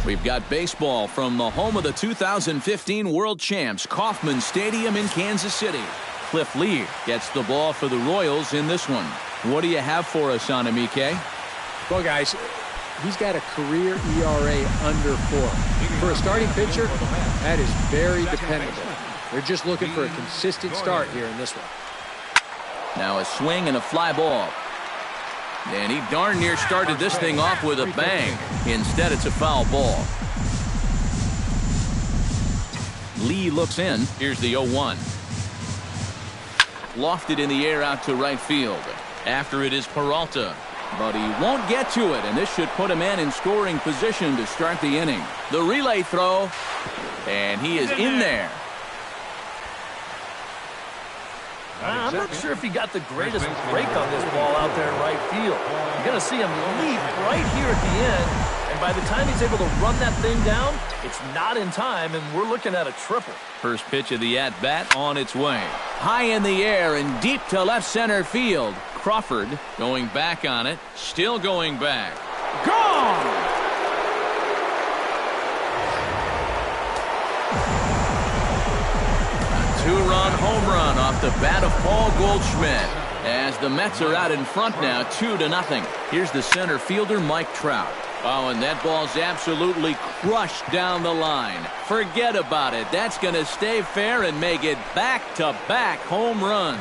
We've got baseball from the home of the 2015 World Champs, Kauffman Stadium in Kansas City. Cliff Lee gets the ball for the Royals in this one. What do you have for us on him, EK? Well, guys, he's got a career ERA under 4. For a starting pitcher, that is very dependable. They're just looking for a consistent start here in this one. Now a swing and a fly ball. And he darn near started this thing off with a bang. Instead, it's a foul ball. Lee looks in. Here's the 0-1. Lofted in the air out to right field. After it is Peralta. But he won't get to it, and this should put a man in scoring position to start the inning. The relay throw, and he is in there. I'm not sure if he got the greatest break on this ball out there in right field. You're going to see him leap right here at the end, and by the time he's able to run that thing down, it's not in time, and we're looking at a triple. First pitch of the at-bat on its way. High in the air and deep to left center field. Crawford going back on it, still going back. Gone! Two-run home run off the bat of Paul Goldschmidt. As the Mets are out in front now, 2-0. Here's the center fielder, Mike Trout. Oh, and that ball's absolutely crushed down the line. Forget about it. That's going to stay fair and make it back-to-back home runs.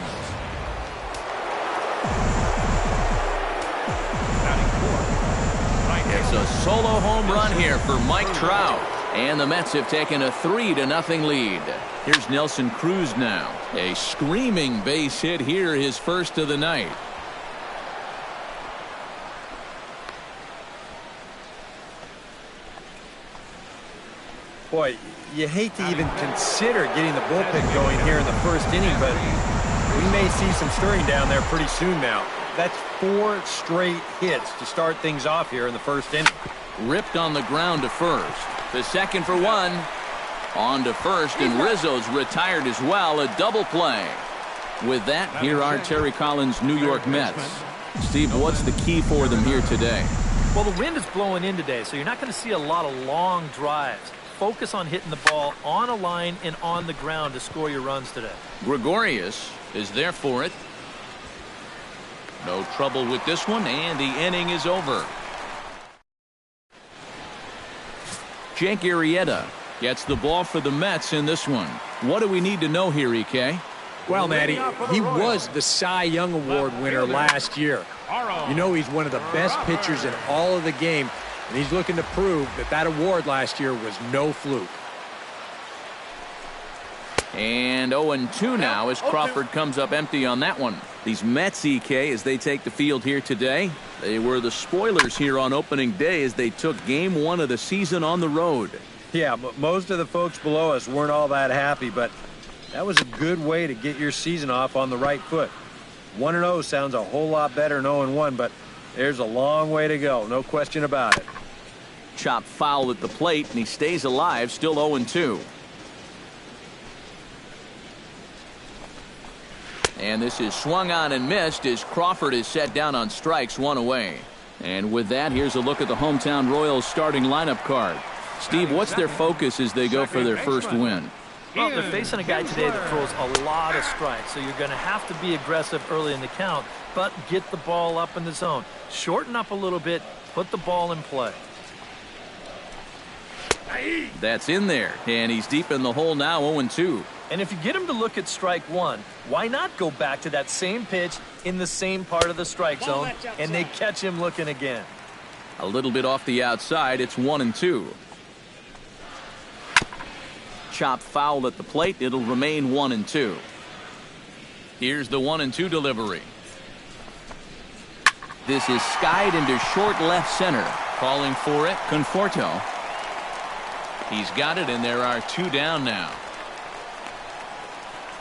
It's a solo home run here for Mike Trout. And the Mets have taken a 3-0 lead. Here's Nelson Cruz now. A screaming base hit here, his first of the night. Boy, you hate to even consider getting the bullpen going here in the first inning, but we may see some stirring down there pretty soon now. That's 4 straight hits to start things off here in the first inning. Ripped on the ground to first. The second for 1. On to first, and Rizzo's retired as well. A double play. With that, here are Terry Collins' New York Mets. Steve, what's the key for them here today? Well, the wind is blowing in today, so you're not going to see a lot of long drives. Focus on hitting the ball on a line and on the ground to score your runs today. Gregorius is there for it. No trouble with this one, and the inning is over. Jake Arrieta gets the ball for the Mets in this one. What do we need to know here, EK? Well, Matty, he was the Cy Young Award winner last year. You know he's one of the best pitchers in all of the game, and he's looking to prove that that award last year was no fluke. And 0-2 now as Crawford comes up empty on that one. These Mets, EK, as they take the field here today, they were the spoilers here on opening day as they took game 1 of the season on the road. Yeah, most of the folks below us weren't all that happy, but that was a good way to get your season off on the right foot. 1-0 sounds a whole lot better than 0-1, but there's a long way to go, no question about it. Chopped foul at the plate, and he stays alive, still 0-2. And this is swung on and missed as Crawford is set down on strikes, 1 away. And with that, here's a look at the hometown Royals starting lineup card. Steve, what's their focus as they go for their first win? Well, they're facing a guy today that throws a lot of strikes, so you're going to have to be aggressive early in the count, but get the ball up in the zone. Shorten up a little bit, put the ball in play. That's in there, and he's deep in the hole now, 0-2. And if you get him to look at strike 1, why not go back to that same pitch in the same part of the strike zone, and they catch him looking again. A little bit off the outside, it's 1-2. Chopped foul at the plate, it'll remain 1-2. Here's the 1-2 delivery. This is skied into short left center. Calling for it, Conforto. He's got it, and there are 2 down now.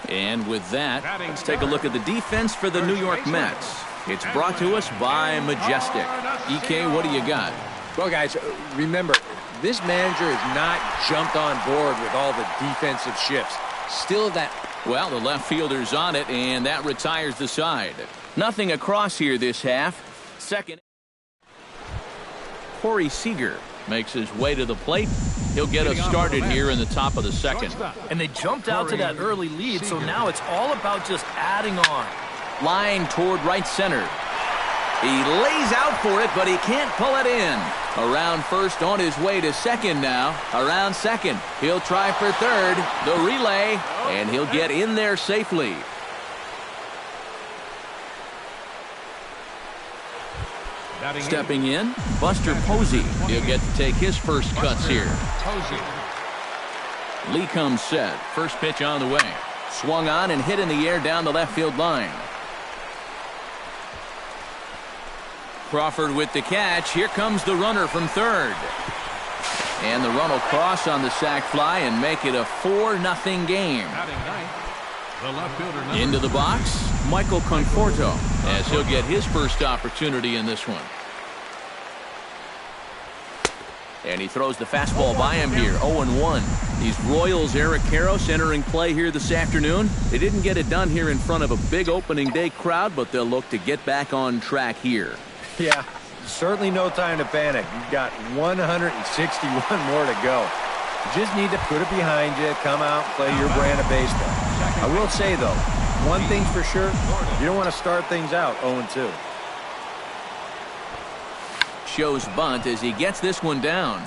And with that, let's take a look at the defense for the New York Mets. It's brought to us by Majestic. EK, what do you got? Well, guys, remember, this manager has not jumped on board with all the defensive shifts. Still that. Well, the left fielder's on it, and that retires the side. Nothing across here this half. Second. Corey Seager makes his way to the plate. He'll get us started here in the top of the second. And they jumped out to that early lead, so now it's all about just adding on. Line toward right center. He lays out for it, but he can't pull it in. Around first, on his way to second now. Around second. He'll try for third. The relay, and he'll get in there safely. Stepping in, Buster Posey. He'll get to take his first cuts here. Lee comes set. First pitch on the way. Swung on and hit in the air down the left field line. Crawford with the catch. Here comes the runner from third. And the run will cross on the sac fly and make it a 4-0 game. Into the box, Michael Conforto, as he'll get his first opportunity in this one. And he throws the fastball by him here, 0-1. These Royals, Eric Karros entering play here this afternoon. They didn't get it done here in front of a big opening day crowd, but they'll look to get back on track here. Yeah, certainly no time to panic. You've got 161 more to go. You just need to put it behind you, come out, and play your brand of baseball. I will say, though, one thing's for sure, you don't want to start things out 0-2. Shows bunt as he gets this one down.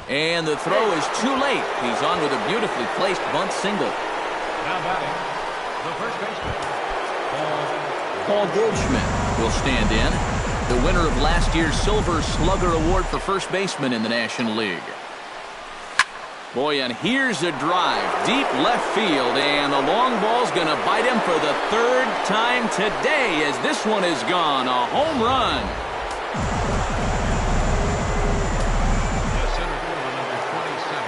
And the throw is too late. He's on with a beautifully placed bunt single. Now batting, the first baseman, Paul Goldschmidt will stand in. The winner of last year's Silver Slugger Award for first baseman in the National League. Boy, and here's a drive. Deep left field, and the long ball's going to bite him for the third time today as this one is gone. A home run.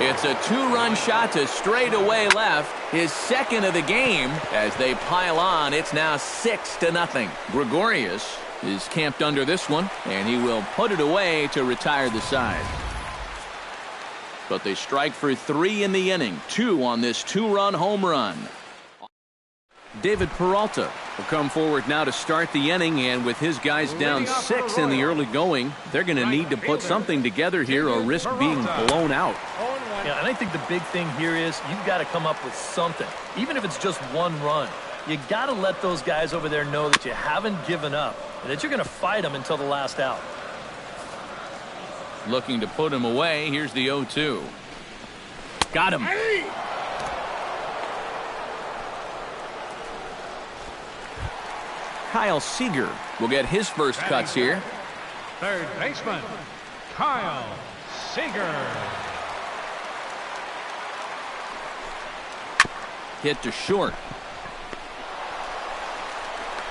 It's a 2-run shot to straightaway left, his second of the game. As they pile on, it's now 6-0. Gregorius is camped under this one, and he will put it away to retire the side. But they strike for 3 in the inning, 2 on this 2-run home run. David Peralta will come forward now to start the inning, and with his guys down 6 in the early going, they're going to need to put something together here or risk being blown out. Yeah, and I think the big thing here is you've got to come up with something, even if it's just 1 run. You got to let those guys over there know that you haven't given up and that you're going to fight them until the last out. Looking to put him away. Here's the 0-2. Got him. Kyle Seager will get his first cuts here. third baseman, Kyle Seager. Hit to short.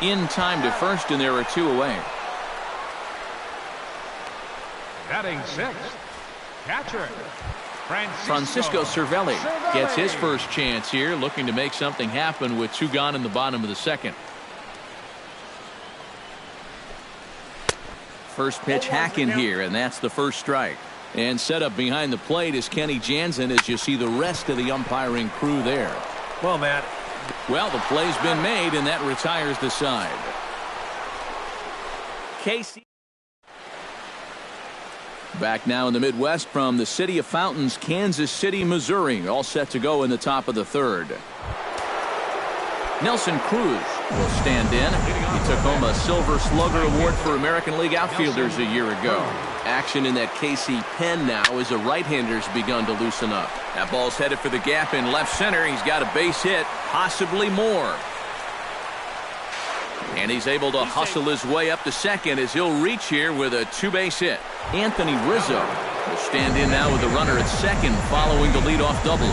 In time to first, and there are 2 away. Batting 6th, catcher, Francisco Cervelli gets his first chance here, looking to make something happen with 2 gone in the bottom of the second. First pitch hack in here, and that's the first strike. And set up behind the plate is Kenny Jansen as you see the rest of the umpiring crew there. Well, Matt. Well, the play's been made, and that retires the side. Casey. Back now in the Midwest from the city of Fountains, Kansas City, Missouri. All set to go in the top of the third. Nelson Cruz will stand in. He took home a Silver Slugger Award for American League outfielders a year ago. Action in that KC pen now as a right-hander's begun to loosen up. That ball's headed for the gap in left center. He's got a base hit, possibly more. And he's able to hustle his way up to second as he'll reach here with a 2-base hit. Anthony Rizzo will stand in now with the runner at second following the leadoff double.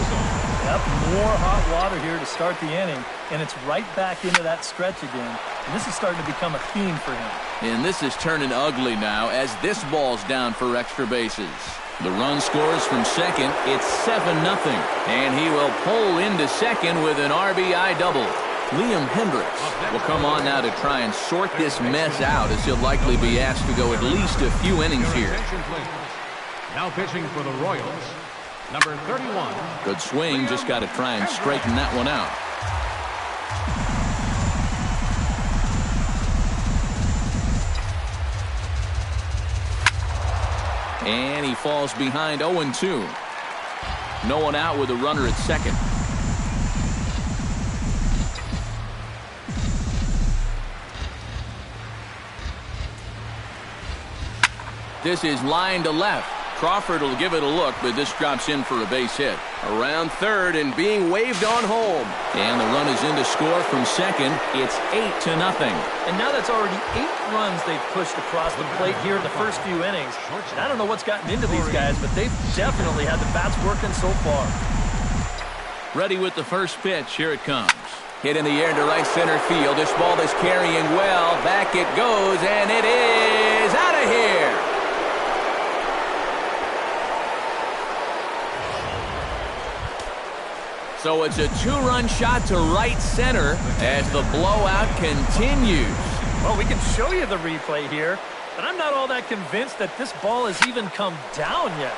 Yep, more hot water here to start the inning, and it's right back into that stretch again. And this is starting to become a theme for him. And this is turning ugly now as this ball's down for extra bases. The run scores from second. It's 7-0. And he will pull into second with an RBI double. Liam Hendricks will come on now to try and sort this mess out as he'll likely be asked to go at least a few innings here. Now pitching for the Royals, number 31. Good swing, just got to try and straighten that one out. And he falls behind 0-2. No one out with a runner at second. This is line to left. Crawford will give it a look, but this drops in for a base hit. Around third and being waved on home. And the run is in to score from second. It's 8-0. And now that's already 8 runs they've pushed across the plate here in the first few innings. And I don't know what's gotten into these guys, but they've definitely had the bats working so far. Ready with the first pitch. Here it comes. Hit in the air to right center field. This ball is carrying well. Back it goes, and it is out of here. So it's a 2-run shot to right center as the blowout continues. Well, we can show you the replay here, but I'm not all that convinced that this ball has even come down yet.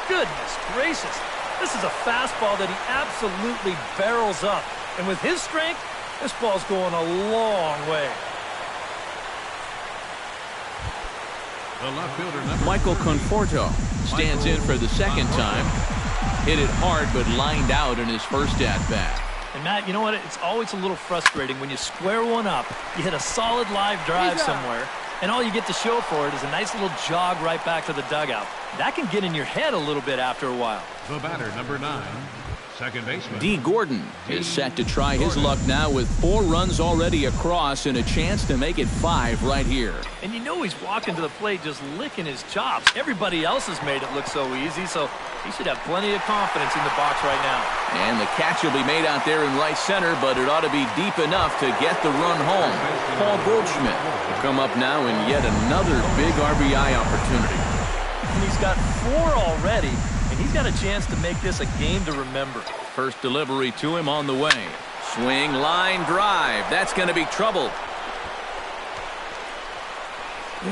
Goodness gracious. This is a fastball that he absolutely barrels up. And with his strength, this ball's going a long way. The left fielder, Michael Conforto stands in for the second time. Hit it hard, but lined out in his first at-bat. And, Matt, you know what? It's always a little frustrating when you square one up, you hit a solid live drive somewhere, and all you get to show for it is a nice little jog right back to the dugout. That can get in your head a little bit after a while. The batter, number 9, second baseman. D. Gordon is set to try his luck now with 4 runs already across and a chance to make it 5 right here. And you know he's walking to the plate just licking his chops. Everybody else has made it look so easy, so he should have plenty of confidence in the box right now. And the catch will be made out there in right center, but it ought to be deep enough to get the run home. Paul Goldschmidt will come up now in yet another big RBI opportunity. And he's got 4 already, and he's got a chance to make this a game to remember. First delivery to him on the way. Swing, line, drive. That's going to be trouble.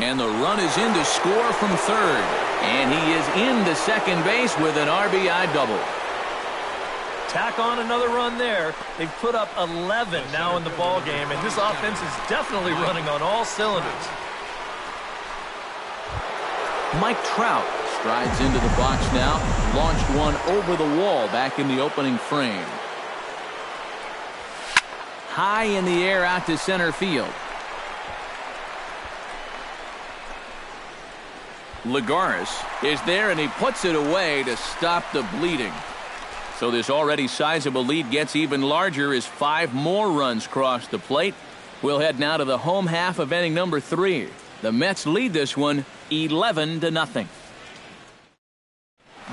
And the run is in to score from third. And he is into second base with an RBI double. Tack on another run there. They've put up 11 now in the ball game, and this offense is definitely running on all cylinders. Mike Trout strides into the box now. Launched one over the wall back in the opening frame. High in the air out to center field. Lagares is there, and he puts it away to stop the bleeding. So this already sizable lead gets even larger as 5 more runs cross the plate. We'll head now to the home half of inning number 3. The Mets lead this one 11-0.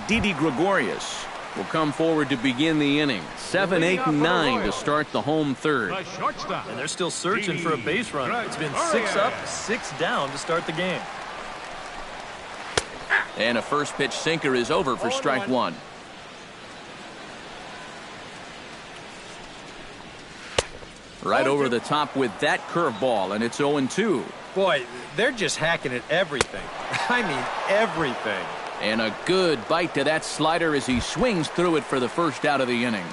Didi Gregorius will come forward to begin the inning. 7, 8, and 9 to start the home third. The shortstop. And they're still searching for a base runner. It's been 6 up, 6 down to start the game. And a first pitch sinker is over for strike 1. Right over the top with that curveball, and it's 0-2. Boy, they're just hacking at everything. I mean, everything. And a good bite to that slider as he swings through it for the first out of the inning.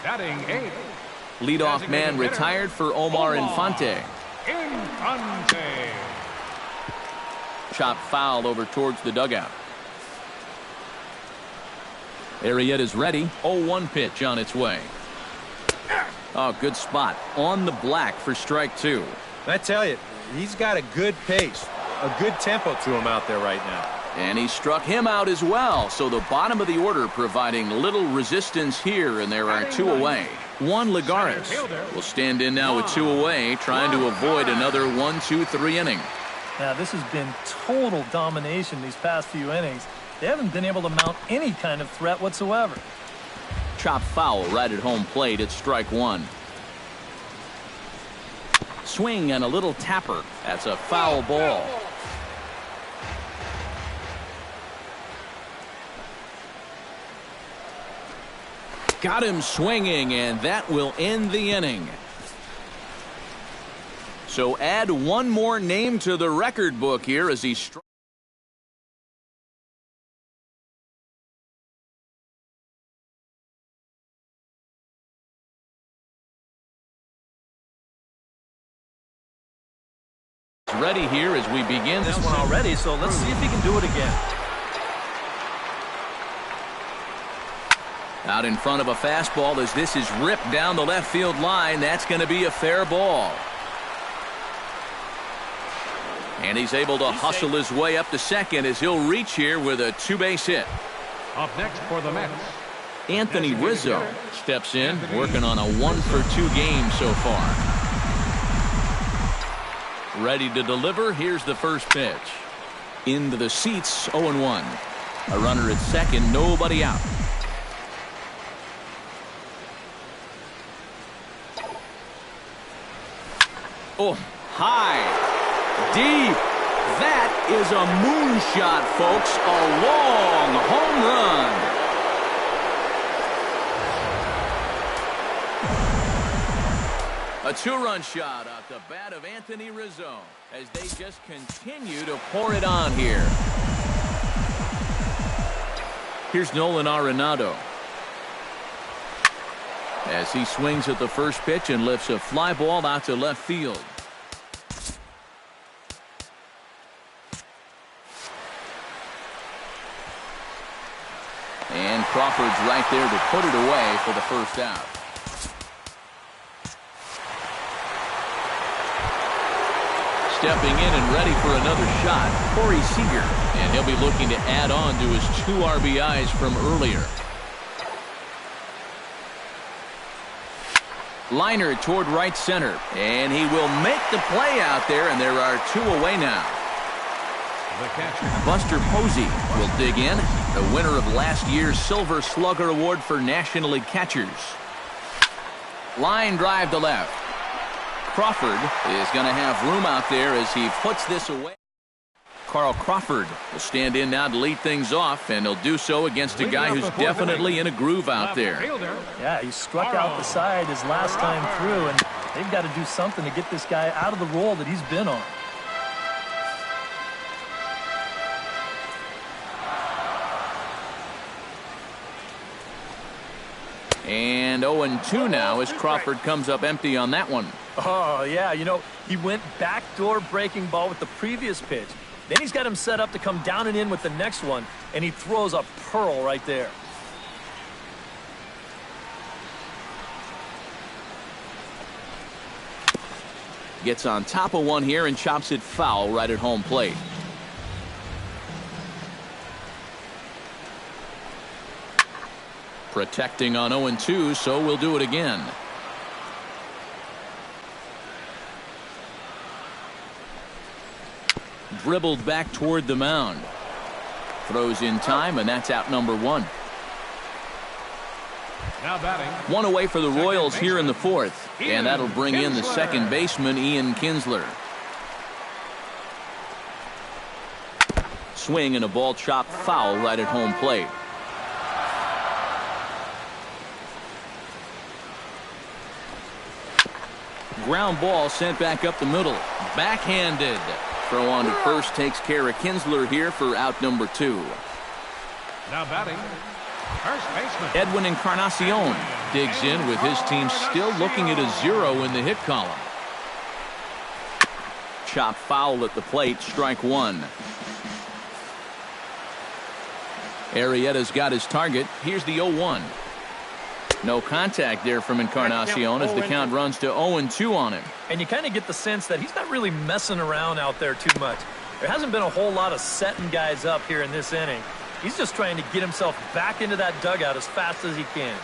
Batting 8. Leadoff man retired for Omar Infante. Infante. Chop foul over towards the dugout. Arrieta's ready. 0-1 pitch on its way. Oh, good spot. On the black for strike 2. I tell you, he's got a good pace, a good tempo to him out there right now. And he struck him out as well. So the bottom of the order providing little resistance here, and there are 2 away. Juan Lagares will stand in now with 2 away, trying to avoid another 1-2-3 inning. Now, this has been total domination these past few innings. They haven't been able to mount any kind of threat whatsoever. Chop foul right at home plate. It's strike 1. Swing and a little tapper. That's a foul ball. Got him swinging, and that will end the inning. So add one more name to the record book here as he strikes. Ready here as we begin This one already, so let's see if he can do it again. Out in front of a fastball as this is ripped down the left field line. That's going to be a fair ball. And he's able to hustle his way up to second as he'll reach here with a two-base hit. Up next for the Mets, Anthony Rizzo steps in, working on a 1-for-2 game so far. Ready to deliver. Here's the first pitch. Into the seats, 0-1. A runner at second, nobody out. Oh, high, deep. That is a moonshot, folks. A long home run. A two-run shot off the bat of Anthony Rizzo as they just continue to pour it on here. Here's Nolan Arenado as he swings at the first pitch and lifts a fly ball out to left field. And Crawford's right there to put it away for the first out. Stepping in and ready for another shot, Corey Seager. And he'll be looking to add on to his 2 RBIs from earlier. Liner toward right center. And he will make the play out there, and there are 2 away now. Buster Posey will dig in, the winner of last year's Silver Slugger Award for National League catchers. Line drive to left. Crawford is going to have room out there as he puts this away. Carl Crawford will stand in now to lead things off, and he'll do so against a guy who's definitely in a groove out there. Yeah, he struck out the side his last time through, and they've got to do something to get this guy out of the role that he's been on. And 0-2 now as Crawford comes up empty on that one. Oh, yeah, you know, he went backdoor breaking ball with the previous pitch. Then he's got him set up to come down and in with the next one, and he throws a pearl right there. Gets on top of one here and chops it foul right at home plate. Protecting on 0-2, so we'll do it again. Dribbled back toward the mound. Throws in time, and that's out number 1. now batting. 1 away for the Royals here in the 4th, and that'll bring in the second baseman, Ian Kinsler. Swing and a ball chopped foul right at home plate. Ground ball sent back up the middle. Backhanded. Throw on to first takes care of Kinsler here for out number 2. Now batting, first baseman Edwin Encarnacion digs in with his team still looking at a 0 in the hit column. Chop foul at the plate, strike 1. Arrieta's got his target. Here's the 0-1. No contact there from Encarnacion as the count runs to 0-2 on him. And you kind of get the sense that he's not really messing around out there too much. There hasn't been a whole lot of setting guys up here in this inning. He's just trying to get himself back into that dugout as fast as he can.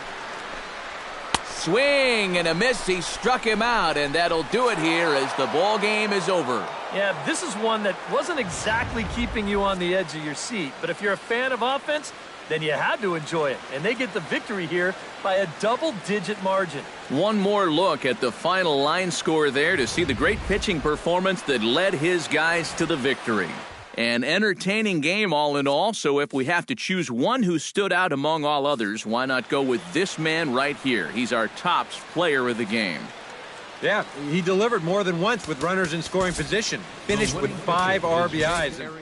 Swing and a miss. He struck him out, and that'll do it here as the ball game is over. Yeah, this is one that wasn't exactly keeping you on the edge of your seat. But if you're a fan of offense, then you had to enjoy it. And they get the victory here by a double-digit margin. One more look at the final line score there to see the great pitching performance that led his guys to the victory. An entertaining game all in all, so if we have to choose one who stood out among all others, why not go with this man right here? He's our tops player of the game. Yeah, he delivered more than once with runners in scoring position. Finished with 5 RBIs.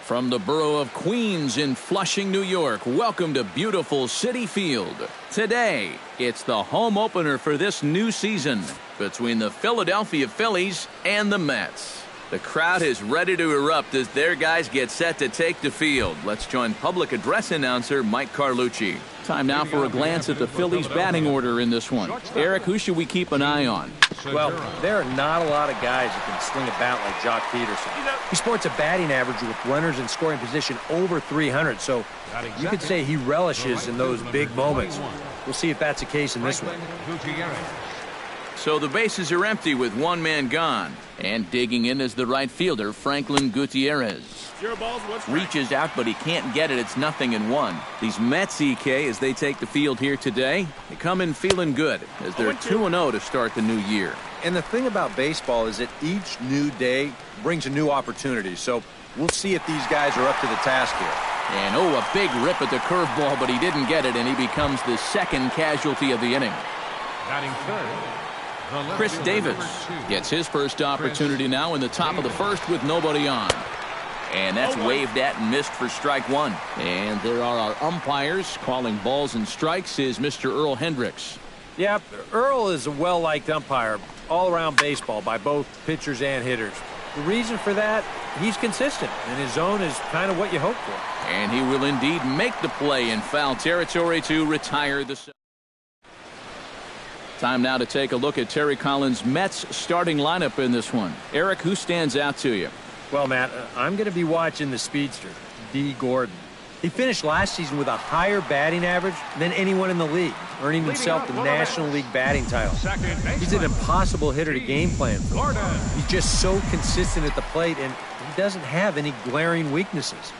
From the borough of Queens in Flushing, New York, welcome to beautiful Citi Field. Today, it's the home opener for this new season between the Philadelphia Phillies and the Mets. The crowd is ready to erupt as their guys get set to take the field. Let's join public address announcer Mike Carlucci. Time now for a glance at the Phillies batting order in this one. Eric, who should we keep an eye on? Well, there are not a lot of guys that can sling a bat like Jock Peterson. He sports a batting average with runners in scoring position over 300, so you could say he relishes in those big moments. We'll see if that's the case in this one. So the bases are empty with one man gone. And digging in is the right fielder, Franklin Gutierrez. Reaches out, but he can't get it. It's 0-1. These Mets, EK, as they take the field here today, they come in feeling good as they're 2-0 to start the new year. And the thing about baseball is that each new day brings a new opportunity. So we'll see if these guys are up to the task here. And, a big rip at the curveball, but he didn't get it, and he becomes the second casualty of the inning. Batting third, Chris Davis gets his first opportunity now in the top of the first with nobody on. And that's waved at and missed for strike one. And there are our umpires calling balls and strikes is Mr. Earl Hendricks. Yeah, Earl is a well-liked umpire all around baseball by both pitchers and hitters. The reason for that, he's consistent, and his zone is kind of what you hope for. And he will indeed make the play in foul territory to retire the... Time now to take a look at Terry Collins' Mets starting lineup in this one. Eric, who stands out to you? Well, Matt, I'm going to be watching the speedster, Dee Gordon. He finished last season with a higher batting average than anyone in the league, earning himself the National League batting title. He's an impossible hitter to game plan for. He's just so consistent at the plate, and he doesn't have any glaring weaknesses.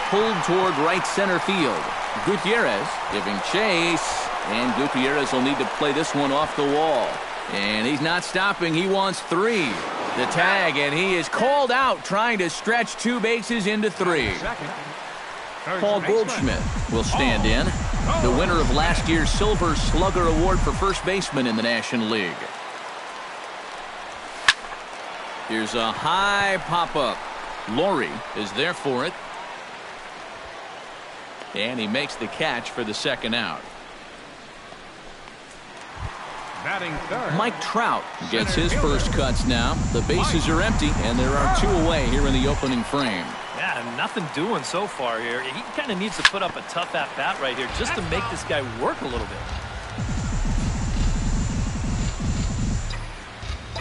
Pulled toward right center field. Gutierrez giving chase. And Gutierrez will need to play this one off the wall. And he's not stopping. He wants 3. The tag, and he is called out trying to stretch 2 bases into 3. Paul Goldschmidt will stand in. The winner of last year's Silver Slugger Award for first baseman in the National League. Here's a high pop-up. Laurie is there for it. And he makes the catch for the second out. Mike Trout gets his first cuts now. The bases are empty, and there are 2 away here in the opening frame. Yeah, nothing doing so far here. He kind of needs to put up a tough at-bat right here just to make this guy work a little bit.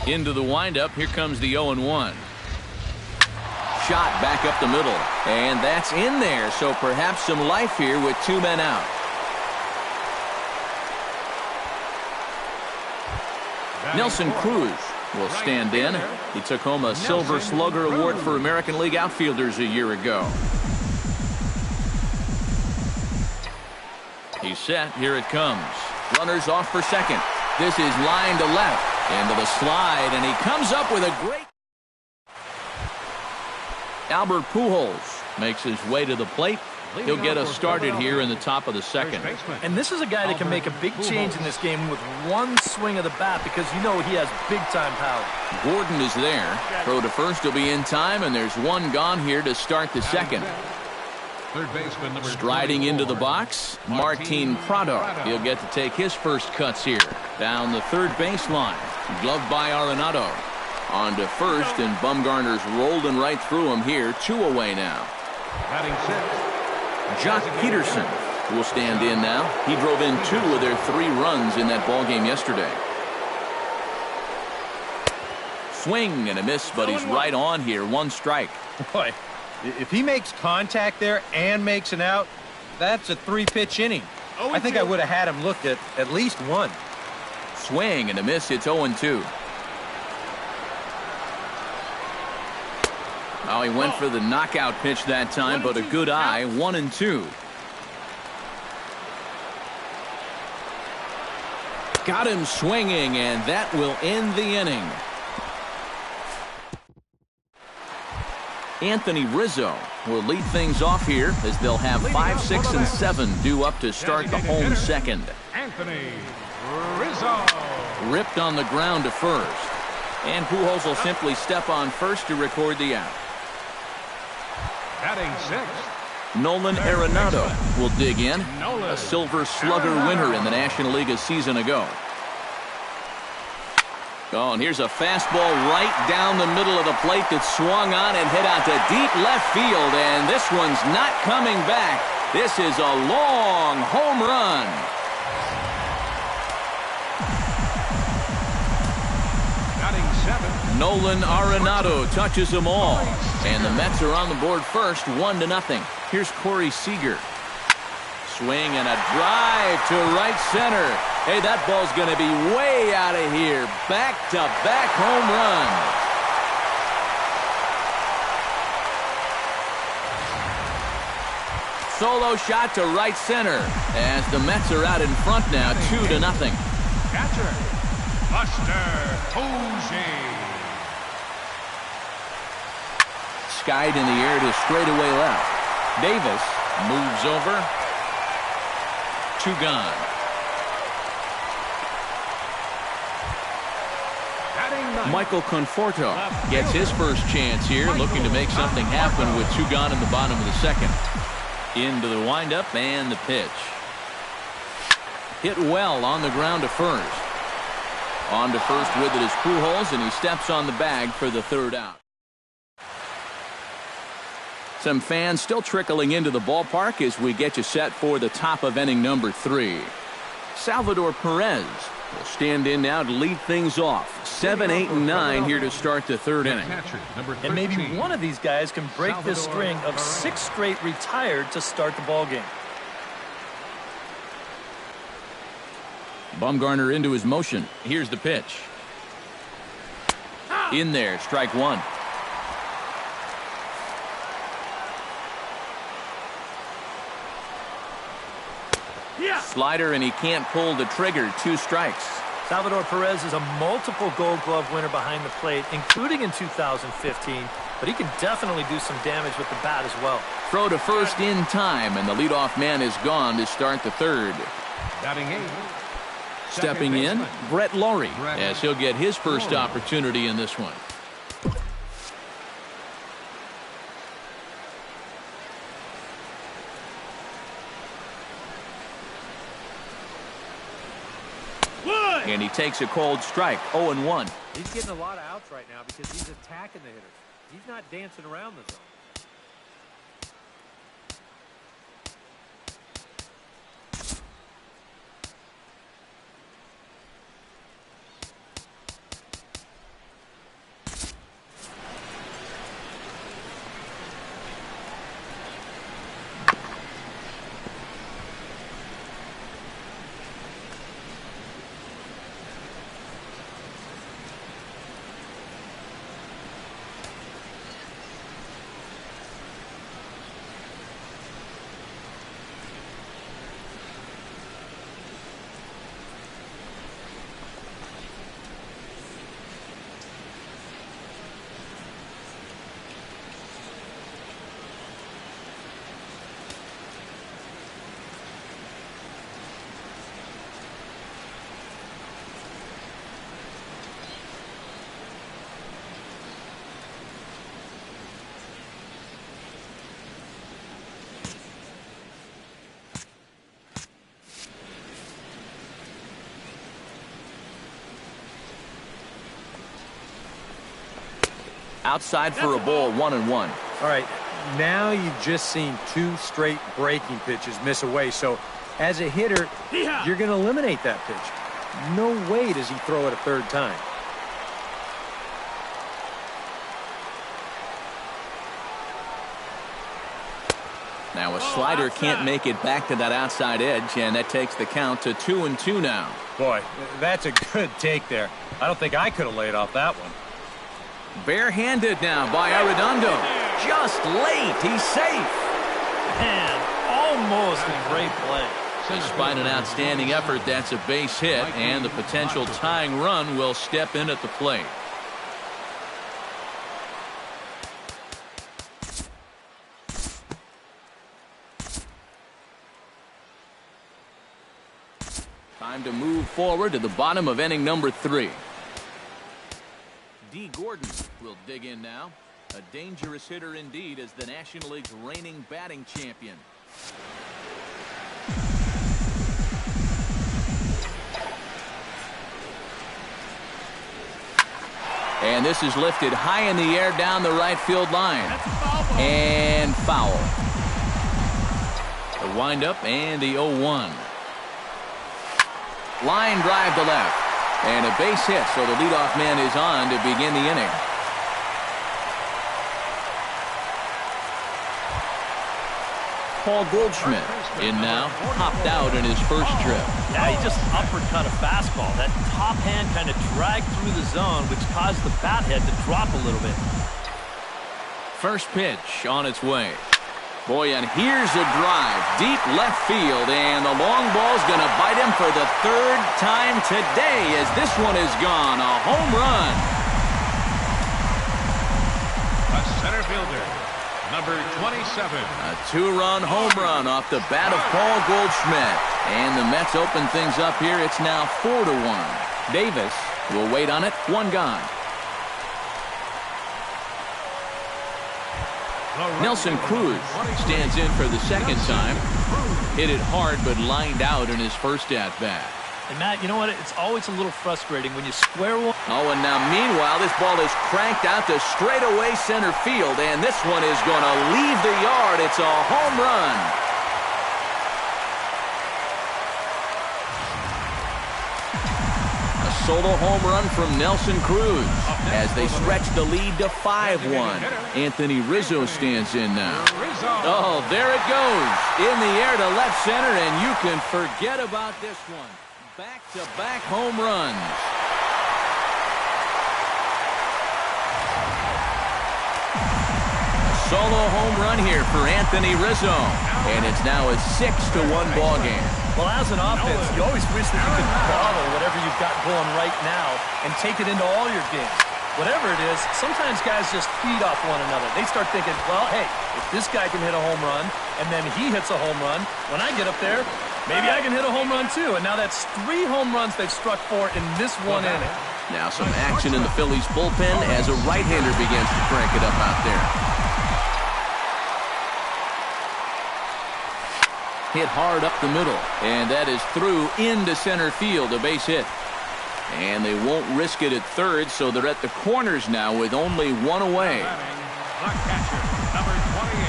Into the windup, here comes the 0-1. Shot back up the middle, and that's in there, so perhaps some life here with 2 men out. Nelson Cruz will stand in. He took home a Silver Slugger Award for American League outfielders a year ago. He's set. Here it comes. Runners off for second. This is line to left. Into the slide, and he comes up with a great... Albert Pujols makes his way to the plate. He'll get us started here in the top of the second. And this is a guy that can make a big change in this game with one swing of the bat because you know he has big-time power. Gordon is there. Throw to first will be in time, and there's 1 gone here to start the second. Striding into the box, Martin Prado. He'll get to take his first cuts here. Down the third baseline. Gloved by Arenado. On to first, and Bumgarner's rolling right through him here. 2 away now. Jock Peterson will stand in now. He drove in 2 of their 3 runs in that ballgame yesterday. Swing and a miss, but he's right on here. 1 strike. Boy, if he makes contact there and makes an out, that's a 3-pitch inning. I think I would have had him looked at least 1. Swing and a miss. It's 0-2. Oh, he went for the knockout pitch that time, but a good eye. 1-2. Got him swinging, and that will end the inning. Anthony Rizzo will lead things off here as they'll have 5, 6, and 7 due up to start the home second. Anthony Rizzo. Ripped on the ground to first. And Pujols will simply step on first to record the out. Batting sixth. Nolan Arenado will dig in. A Silver Slugger winner in the National League a season ago. Oh, and here's a fastball right down the middle of the plate that swung on and hit out to deep left field, and this one's not coming back. This is a long home run. Batting seventh. Nolan Arenado touches them all, and the Mets are on the board first, 1-0. Here's Corey Seager. Swing and a drive to right center. Hey, that ball's going to be way out of here. Back-to-back home runs. Solo shot to right center as the Mets are out in front now, 2-0. Catcher, Buster Posey. Skied in the air to straightaway left. Davis moves over. 2 gone. Michael Conforto gets his first chance here, looking to make something happen with 2 gone in the bottom of the second. Into the windup and the pitch. Hit well on the ground to first. On to first with it is Pujols, and he steps on the bag for the 3rd out. Some fans still trickling into the ballpark as we get you set for the top of inning number 3. Salvador Perez will stand in now to lead things off. 7, 8, and 9 here to start the 3rd inning. And maybe one of these guys can break this string of 6 straight retired to start the ball game. Bumgarner into his motion. Here's the pitch. In there, strike 1. Slider, and he can't pull the trigger. 2 strikes. Salvador Perez is a multiple Gold Glove winner behind the plate, including in 2015, but he can definitely do some damage with the bat as well. Throw to first in time, and the leadoff man is gone to start the 3rd. Batting 8. Stepping in, Brett Lawrie, as he'll get his first opportunity in this one. And he takes a cold strike, 0-1. He's getting a lot of outs right now because he's attacking the hitters. He's not dancing around the zone. Outside for a ball, 1-1. All right, now you've just seen 2 straight breaking pitches miss away. So as a hitter, you're going to eliminate that pitch. No way does he throw it a 3rd time. Now a slider can't make it back to that outside edge, and that takes the count to 2-2 now. Boy, that's a good take there. I don't think I could have laid off that one. Barehanded now by Arredondo. Just late. He's safe. And almost a great play. Despite an outstanding effort, that's a base hit, and the potential tying run will step in at the plate. Time to move forward to the bottom of inning number 3. D. Gordon will dig in now. A dangerous hitter indeed as the National League's reigning batting champion. And this is lifted high in the air down the right field line. And foul. The windup and the 0-1. Line drive to left. And a base hit, so the leadoff man is on to begin the inning. Paul Goldschmidt in now, hopped out in his first trip. Yeah, he just uppercut a fastball. That top hand kind of dragged through the zone, which caused the bat head to drop a little bit. First pitch on its way. Boy, and here's a drive. Deep left field, and the long ball's going to bite him for the third time today as this one is gone. A home run. A center fielder, number 27. A two-run home run off the bat of Paul Goldschmidt. And the Mets open things up here. It's now 4-1. Davis will wait on it. One gone. Nelson Cruz stands in for the second time. Hit it hard, but lined out in his first at-bat. And Matt, you know what? It's always a little frustrating when you square one. Oh, and now meanwhile, this ball is cranked out to straightaway center field, and this one is going to leave the yard. It's a home run. A solo home run from Nelson Cruz as they stretch the lead to 5-1. Anthony Rizzo stands in now. Oh, there it goes. In the air to left center, and you can forget about this one. Back-to-back home runs. A solo home run here for Anthony Rizzo. And it's now a 6-1 ball game. Well, as an offense, you always wish that you could bottle whatever you've got going right now and take it into all your games. Whatever it is, sometimes guys just feed off one another. They start thinking, well, hey, if this guy can hit a home run, and then he hits a home run, when I get up there, maybe I can hit a home run too. And now that's 3 home runs they've struck for in this one inning. Now some action in the Phillies bullpen as a right-hander begins to crank it up out there. Hit hard up the middle, and that is through into center field, a base hit. And they won't risk it at third, so they're at the corners now with only one away.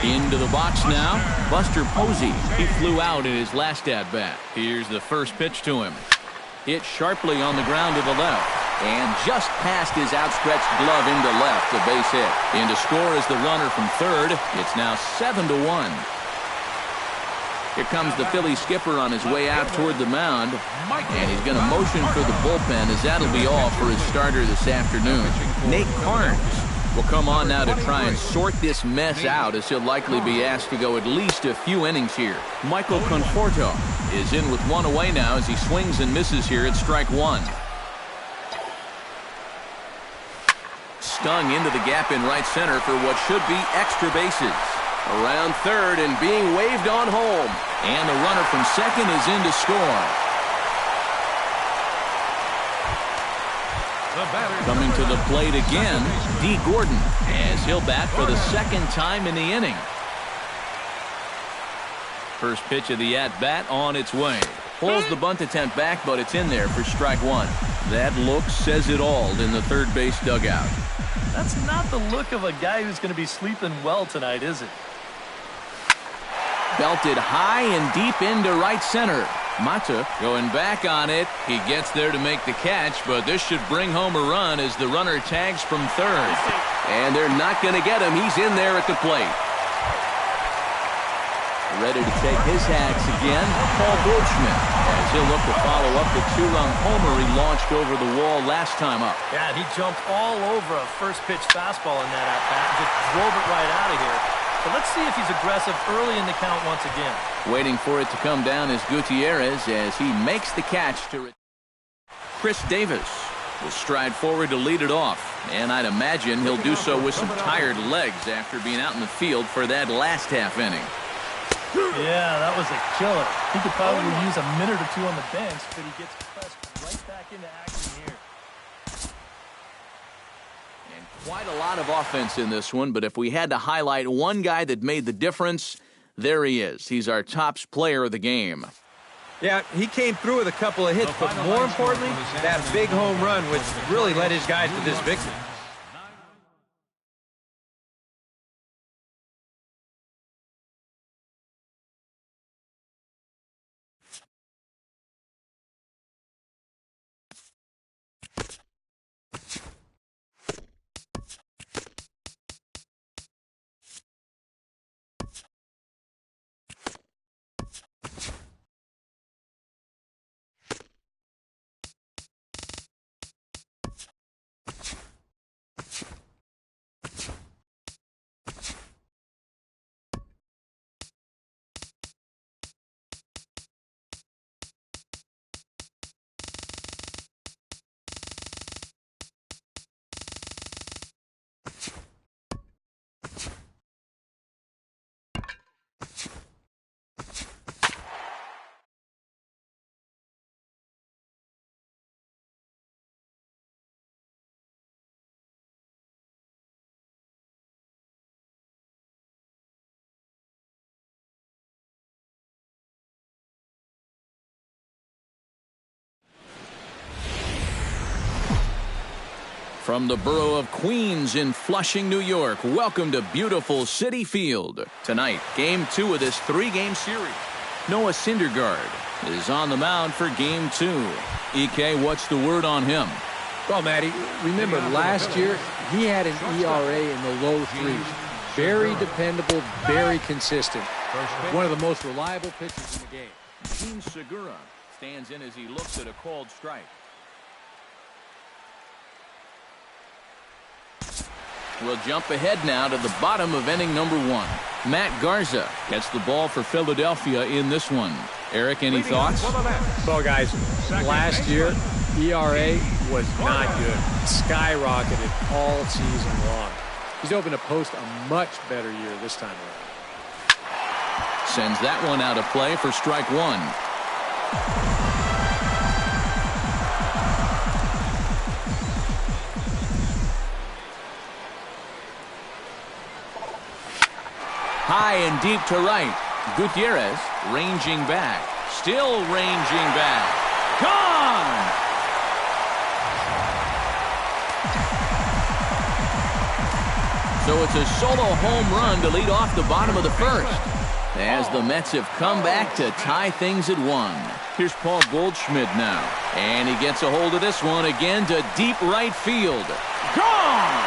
Into the box now, Buster Posey. He flew out in his last at-bat. Here's the first pitch to him. Hit sharply on the ground to the left. And just past his outstretched glove into left, a base hit. In to score is the runner from third. It's now 7-1. Here comes the Philly skipper on his way out toward the mound. And he's going to motion for the bullpen as that'll be all for his starter this afternoon. Nate Carnes will come on now to try and sort this mess out as he'll likely be asked to go at least a few innings here. Michael Conforto is in with one away now as he swings and misses here at strike one. Stung into the gap in right center for what should be extra bases. Around third and being waved on home. And the runner from second is in to score. Coming to the plate again, Dee Gordon, as he'll bat for the second time in the inning. First pitch of the at-bat on its way. Pulls the bunt attempt back, but it's in there for strike one. That look says it all in the third base dugout. That's not the look of a guy who's going to be sleeping well tonight, is it? Belted high and deep into right center. Mata going back on it. He gets there to make the catch, but this should bring home a run as the runner tags from third. And they're not going to get him. He's in there at the plate. Ready to take his hacks again, Paul Goldschmidt, as he'll look to follow up the two-run homer he launched over the wall last time up. Yeah, he jumped all over a first-pitch fastball in that at-bat and just drove it right out of here. But let's see if he's aggressive early in the count once again. Waiting for it to come down is Gutierrez as he makes the catch to Chris Davis will stride forward to lead it off. And I'd imagine he'll do so with some tired legs after being out in the field for that last half inning. Yeah, that was a killer. He could probably use a minute or two on the bench, but he gets pressed right back into action here. And quite a lot of offense in this one, but if we had to highlight one guy that made the difference, there he is. He's our top player of the game. Yeah, he came through with a couple of hits, but more importantly, that big home run, which really led his guys to this victory. From the borough of Queens in Flushing, New York, welcome to beautiful Citi Field. Tonight, Game 2 of this 3-game series. Noah Syndergaard is on the mound for Game 2. EK, what's the word on him? Well, Matty, remember last year he had an ERA in the low 3s. Very dependable, very consistent. One of the most reliable pitchers in the game. Jean Segura stands in as he looks at a called strike. We'll jump ahead now to the bottom of inning number 1. Matt Garza gets the ball for Philadelphia in this one. Eric, any thoughts? Well, guys, last year ERA was not good. Skyrocketed all season long. He's hoping to post a much better year this time around. Sends that one out of play for strike 1. High and deep to right. Gutierrez ranging back. Still ranging back. Gone! So it's a solo home run to lead off the bottom of the first, as the Mets have come back to tie things at 1. Here's Paul Goldschmidt now. And he gets a hold of this one again to deep right field. Gone!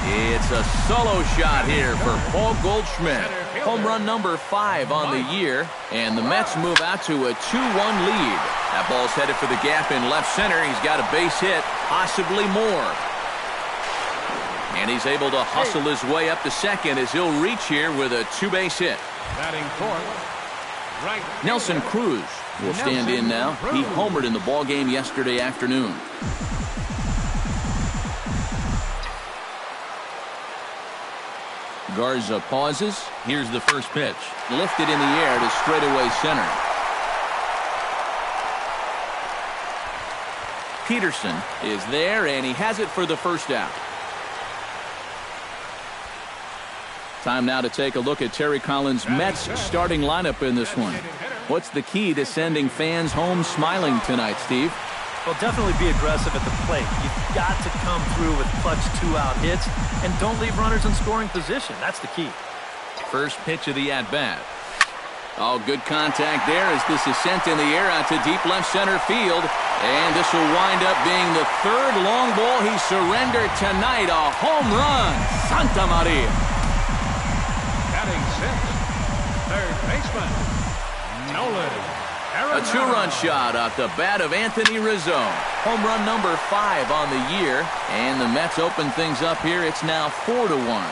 It's a solo shot here for Paul Goldschmidt. Home run number 5 on the year, and the Mets move out to a 2-1 lead. That ball's headed for the gap in left center. He's got a base hit, possibly more. And he's able to hustle his way up to second as he'll reach here with a 2-base hit. Batting fourth, right. Nelson Cruz will stand in now. He homered in the ballgame yesterday afternoon. Garza pauses. Here's the first pitch. Lifted in the air to straightaway center. Peterson is there, and he has it for the first out. Time now to take a look at Terry Collins' Mets starting lineup in this one. What's the key to sending fans home smiling tonight, Steve? Well, definitely be aggressive at the plate. You've got to come through with clutch 2-out hits, and don't leave runners in scoring position. That's the key. First pitch of the at-bat. Oh, good contact there as this is sent in the air out to deep left center field. And this will wind up being the 3rd long ball he surrendered tonight. A home run. Santa Maria. Batting 6th, third baseman, Nolan. A 2-run shot off the bat of Anthony Rizzo. Home run number 5 on the year. And the Mets open things up here. It's now 4-1.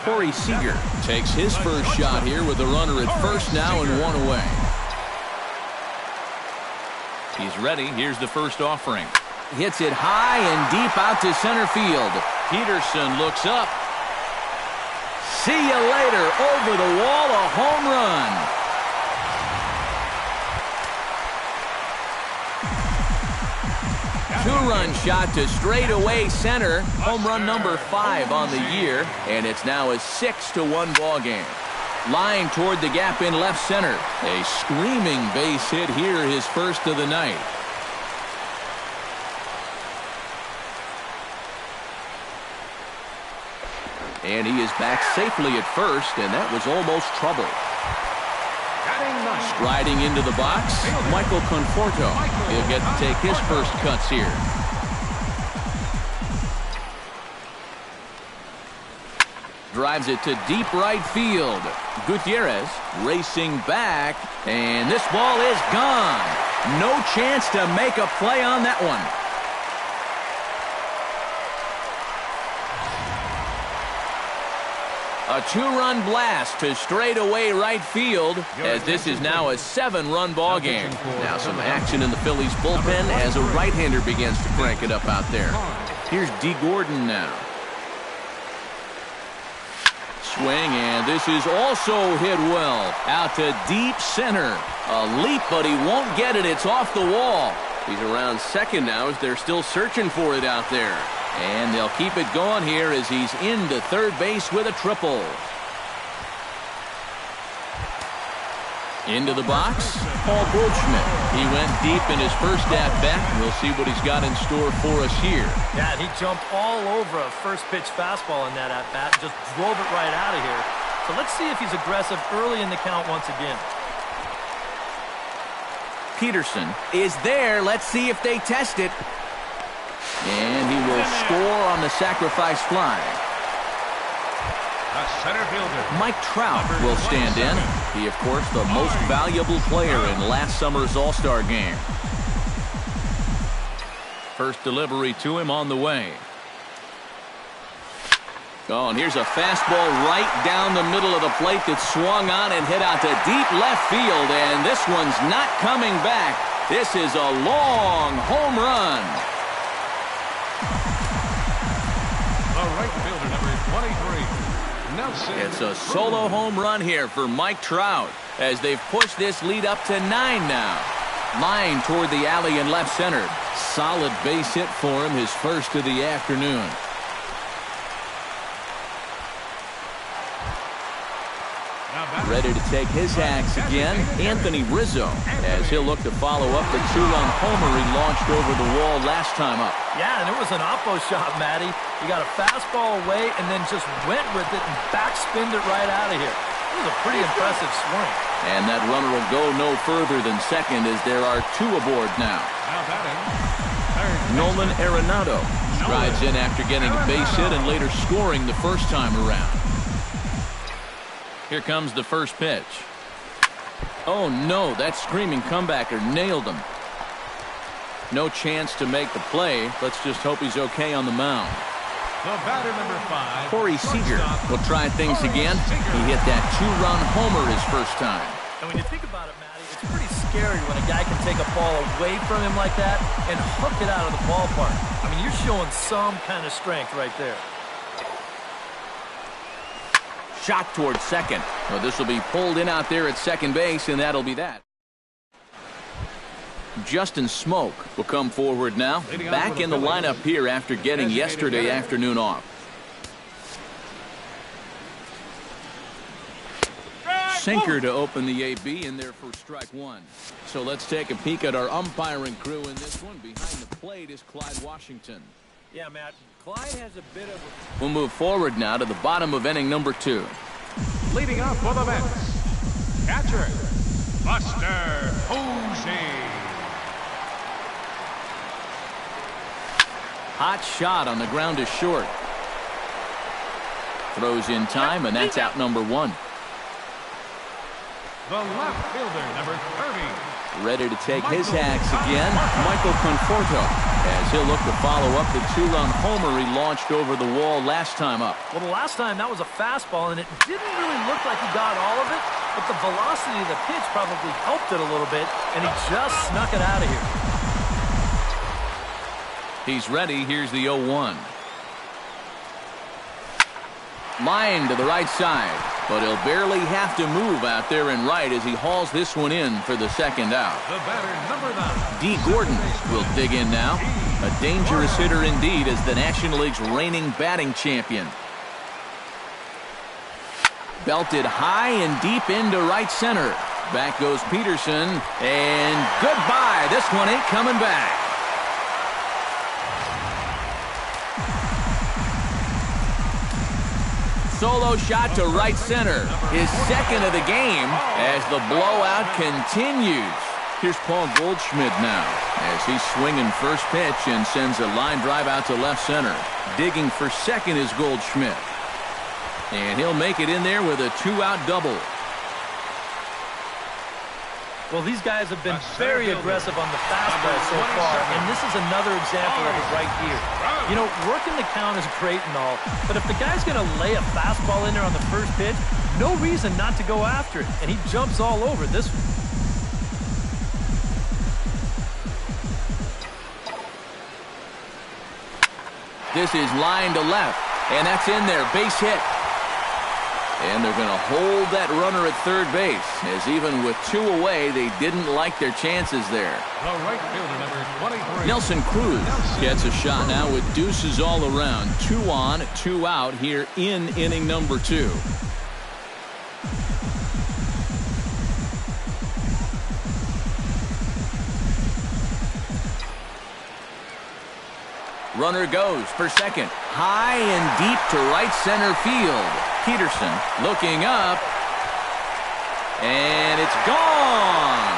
Corey Seager takes his first shot here with a runner at first now and 1 away. He's ready. Here's the first offering. Hits it high and deep out to center field. Peterson looks up. See you later. Over the wall, a home run. Two-run shot to straightaway center. Home run number 5 on the year. And it's now a 6-1 ball game. Line toward the gap in left center. A screaming base hit here, his first of the night. And he is back safely at first, and that was almost trouble. Striding into the box, Michael Conforto. He'll get to take his first cuts here. Drives it to deep right field. Gutierrez racing back, and this ball is gone. No chance to make a play on that one. A 2-run blast to straightaway right field, as this is now a 7-run ball game. Now some action in the Phillies bullpen as a right-hander begins to crank it up out there. Here's D. Gordon now. Swing, and this is also hit well. Out to deep center. A leap, but he won't get it. It's off the wall. He's around second now as they're still searching for it out there. And they'll keep it going here as he's into third base with a triple. Into the box, Paul Goldschmidt. He went deep in his first at-bat. We'll see what he's got in store for us here. Yeah, he jumped all over a first-pitch fastball in that at-bat and just drove it right out of here. So let's see if he's aggressive early in the count once again. Peterson is there. Let's see if they test it. And he will score on the sacrifice fly. The center fielder, Mike Trout will stand in. He, of course, the most valuable player in last summer's All-Star game. First delivery to him on the way. Oh, and here's a fastball right down the middle of the plate that swung on and hit out to deep left field. And this one's not coming back. This is a long home run. the right fielder, number 23, Nelson. It's a solo home run here for Mike Trout as they've pushed this lead up to 9 now. Line toward the alley in left center. Solid base hit for him, his first of the afternoon. Ready to take his axe again, Anthony Rizzo, as he'll look to follow up the 2-run homer he launched over the wall last time up. Yeah, and it was an oppo shot, Matty. He got a fastball away and then just went with it and backspinned it right out of here. It was a pretty impressive swing. And that runner will go no further than second as there are 2 aboard now. Nolan Arenado strides in after getting a base hit and later scoring the first time around. Here comes the first pitch. Oh no, that screaming comebacker nailed him. No chance to make the play. Let's just hope he's okay on the mound. The batter, number 5, Corey Seager will try things again. He hit that 2-run homer his first time. And when you think about it, Matty, it's pretty scary when a guy can take a ball away from him like that and hook it out of the ballpark. I mean, you're showing some kind of strength right there. Shot towards second. Well, this will be pulled in out there at second base, and that'll be that. Justin Smoke will come forward now. Back in the lineup here after getting yesterday afternoon off. Sinker to open the AB in there for strike 1. So let's take a peek at our umpiring crew in this one. Behind the plate is Clyde Washington. Yeah, Matt, Clyde has a bit of a... We'll move forward now to the bottom of inning number 2. leading up for the Mets, catcher, Buster Posey. Hot shot on the ground is short. Throws in time, and that's out number 1. The left fielder, number 30. Ready to take his axe again, Michael Conforto, as he'll look to follow up the 2-run homer he launched over the wall last time up. Well, the last time that was a fastball, and it didn't really look like he got all of it, but the velocity of the pitch probably helped it a little bit, and he just snuck it out of here. He's ready. Here's the 0-1. Line to the right side, but he'll barely have to move out there in right as he hauls this one in for the second out. The batter, number 9. D. Gordon will dig in now. A dangerous hitter indeed as the National League's reigning batting champion. Belted high and deep into right center. Back goes Peterson, and goodbye. This one ain't coming back. Solo shot to right center. His second of the game as the blowout continues. Here's Paul Goldschmidt now as he's swinging first pitch and sends a line drive out to left center. Digging for second is Goldschmidt. And he'll make it in there with a 2-out double. Well, these guys have been very aggressive on the fastball so far, and this is another example of it right here. You know, working the count is great and all, but if the guy's going to lay a fastball in there on the first pitch, no reason not to go after it, and he jumps all over this one. This is line to left, and that's in there, base hit. And they're going to hold that runner at third base, as even with 2 away, they didn't like their chances there. The right fielder, number 23. Nelson Cruz gets a shot now with deuces all around. 2 on, 2 out here in inning number 2. Runner goes for second. High and deep to right center field. Peterson looking up. And it's gone.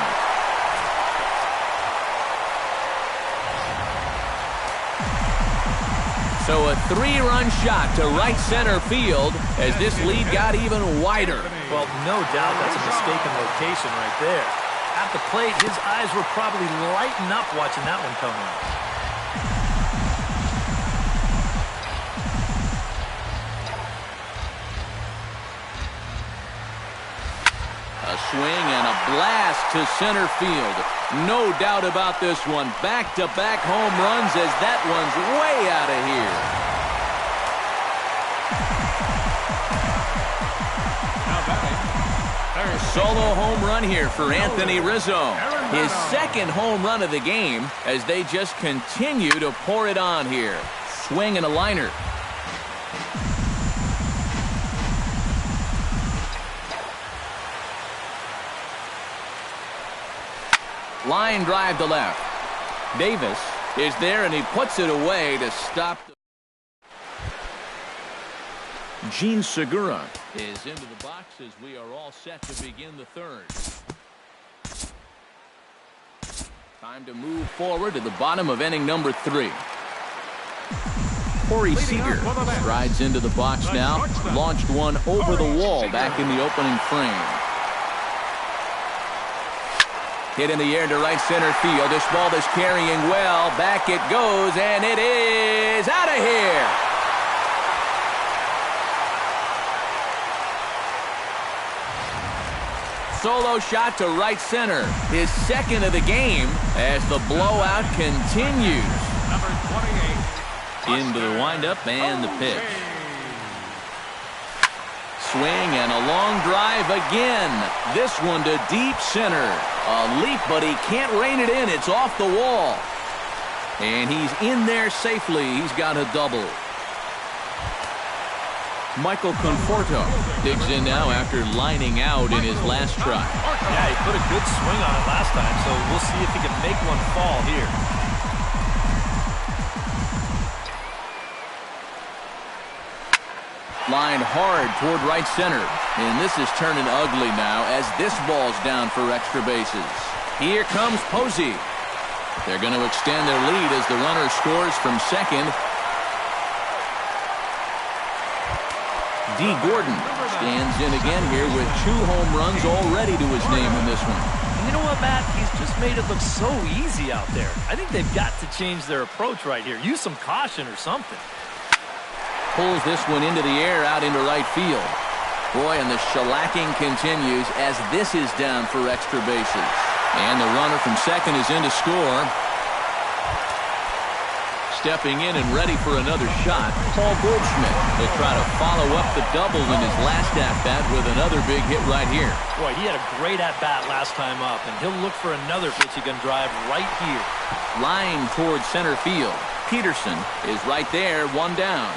So a 3-run shot to right center field as this lead got even wider. Well, no doubt that's a mistaken location right there. At the plate, his eyes were probably lighting up watching that one come out. A swing and a blast to center field. No doubt about this one. Back-to-back home runs as that one's way out of here. A solo home run here for Anthony Rizzo. His second home run of the game as they just continue to pour it on here. Swing and a liner. Line drive to left. Davis is there, and he puts it away to stop. Gene Segura is into the box as we are all set to begin the third. Time to move forward to the bottom of inning number 3. Corey Seager strides into the box now. Launched one over the wall back in the opening frame. Hit in the air to right center field. This ball is carrying well. Back it goes, and it is out of here. Solo shot to right center. His second of the game as the blowout continues. Number 28. Into the windup and the pitch. Swing and a long drive again. This one to deep center. A leap, but he can't rein it in. It's off the wall. And he's in there safely. He's got a double. Michael Conforto digs in now after lining out in his last try. Yeah, he put a good swing on it last time, so we'll see if he can make one fall here. Lined hard toward right center. And this is turning ugly now as this ball's down for extra bases. Here comes Posey. They're going to extend their lead as the runner scores from second. D. Gordon stands in again here with 2 home runs already to his name in this one. And you know what, Matt? He's just made it look so easy out there. I think they've got to change their approach right here. Use some caution or something. Pulls this one into the air out into right field. Boy, and the shellacking continues as this is down for extra bases. And the runner from second is in to score. stepping in and ready for another shot, Paul Goldschmidt. He'll try to follow up the double in his last at-bat with another big hit right here. Boy, he had a great at-bat last time up, and he'll look for another pitch he can drive right here. Line towards center field. Peterson is right there, one down.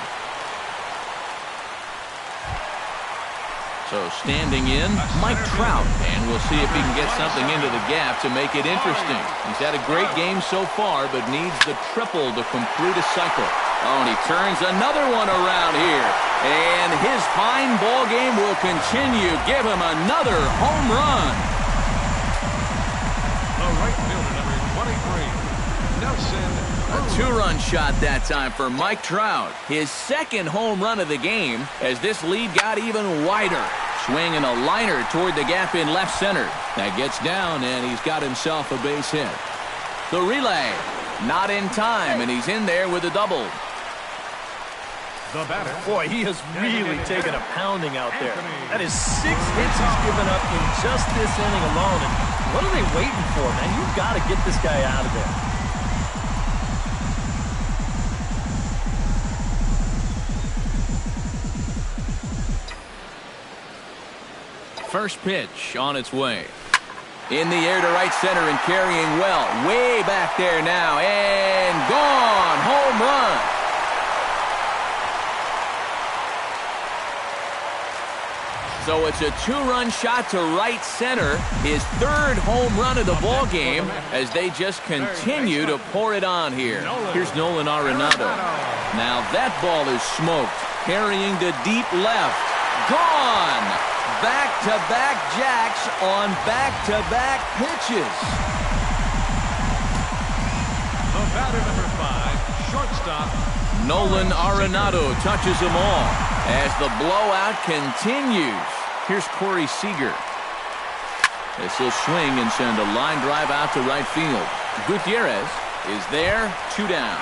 So standing in, Mike Trout, and we'll see if he can get something into the gap to make it interesting. He's had a great game so far, but needs the triple to complete a cycle. Oh, and he turns another one around here. And his fine ball game will continue. Give him another home run. The right fielder, number 23, Nelson. A two-run shot that time for Mike Trout. His second home run of the game as this lead got even wider. Swinging a liner toward the gap in left center. That gets down, and he's got himself a base hit. The relay, not in time, and he's in there with a double. The batter. Boy, he has really taken a pounding out there. That is 6 hits he's given up in just this inning alone. And what are they waiting for, man? You've got to get this guy out of there. First pitch on its way. In the air to right center and carrying well. Way back there now. And gone. Home run. So it's a two-run shot to right center. His third home run of the ball game as they just continue to pour it on here. Here's Nolan Arenado. Now that ball is smoked. Carrying to deep left. Gone. Back-to-back jacks on back-to-back pitches. The batter, number 5, shortstop. Nolan Arenado touches them all as the blowout continues. Here's Corey Seager. This will swing and send a line drive out to right field. Gutierrez is there, 2 down.